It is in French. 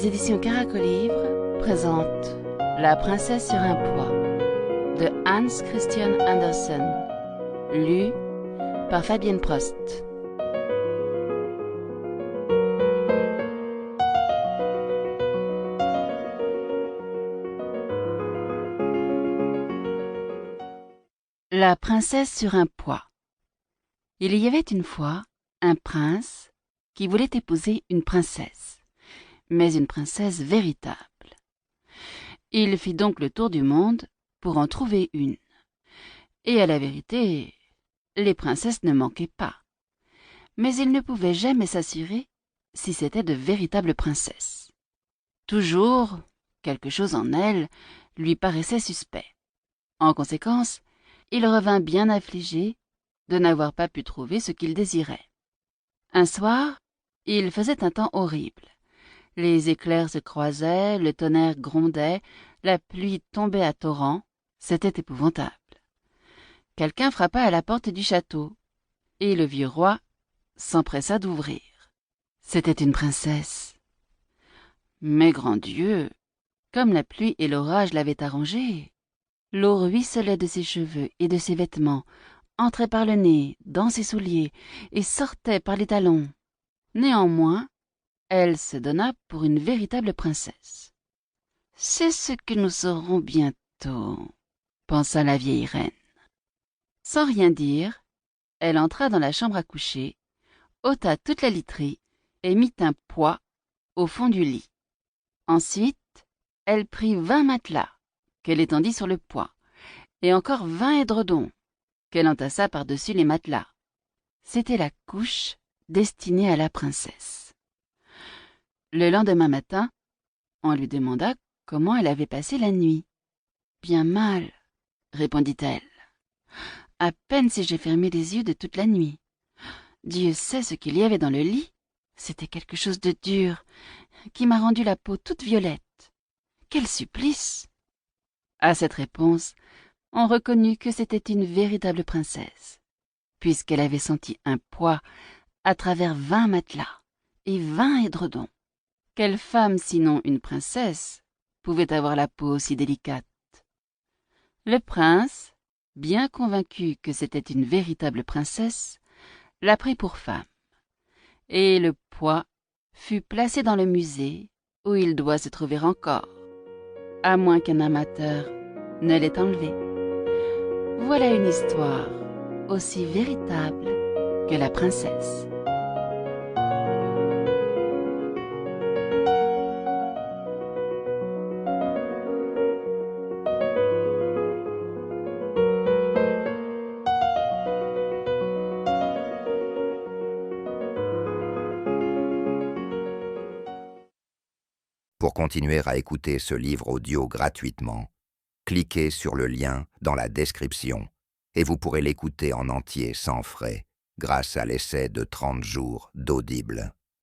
Les éditions Caracolivre présentent La princesse sur un pois de Hans Christian Andersen, lu par Fabienne Prost. La princesse sur un pois. Il y avait une fois un prince qui voulait épouser une princesse, mais une princesse véritable. Il fit donc le tour du monde pour en trouver une. Et à la vérité, les princesses ne manquaient pas. Mais il ne pouvait jamais s'assurer si c'étaient de véritables princesses. Toujours, quelque chose en elles lui paraissait suspect. En conséquence, il revint bien affligé de n'avoir pas pu trouver ce qu'il désirait. Un soir, il faisait un temps horrible. Les éclairs se croisaient, le tonnerre grondait, la pluie tombait à torrents. C'était épouvantable. Quelqu'un frappa à la porte du château, et le vieux roi s'empressa d'ouvrir. C'était une princesse. Mais grand Dieu, comme la pluie et l'orage l'avaient arrangé, l'eau ruisselait de ses cheveux et de ses vêtements, entrait par le nez, dans ses souliers, et sortait par les talons. Néanmoins, elle se donna pour une véritable princesse. « C'est ce que nous saurons bientôt », pensa la vieille reine. Sans rien dire, elle entra dans la chambre à coucher, ôta toute la literie et mit un pois au fond du lit. Ensuite, elle prit 20 matelas qu'elle étendit sur le pois, et encore 20 édredons qu'elle entassa par-dessus les matelas. C'était la couche destinée à la princesse. Le lendemain matin, on lui demanda comment elle avait passé la nuit. « Bien mal, » répondit-elle. « À peine si j'ai fermé les yeux de toute la nuit. Dieu sait ce qu'il y avait dans le lit. C'était quelque chose de dur, qui m'a rendu la peau toute violette. Quel supplice !» À cette réponse, on reconnut que c'était une véritable princesse, puisqu'elle avait senti un pois à travers 20 matelas et 20 édredons. Quelle femme, sinon une princesse, pouvait avoir la peau si délicate? Le prince, bien convaincu que c'était une véritable princesse, la prit pour femme, et le pois fut placé dans le musée où il doit se trouver encore, à moins qu'un amateur ne l'ait enlevé. Voilà une histoire aussi véritable que la princesse. Pour continuer à écouter ce livre audio gratuitement, cliquez sur le lien dans la description et vous pourrez l'écouter en entier sans frais grâce à l'essai de 30 jours d'Audible.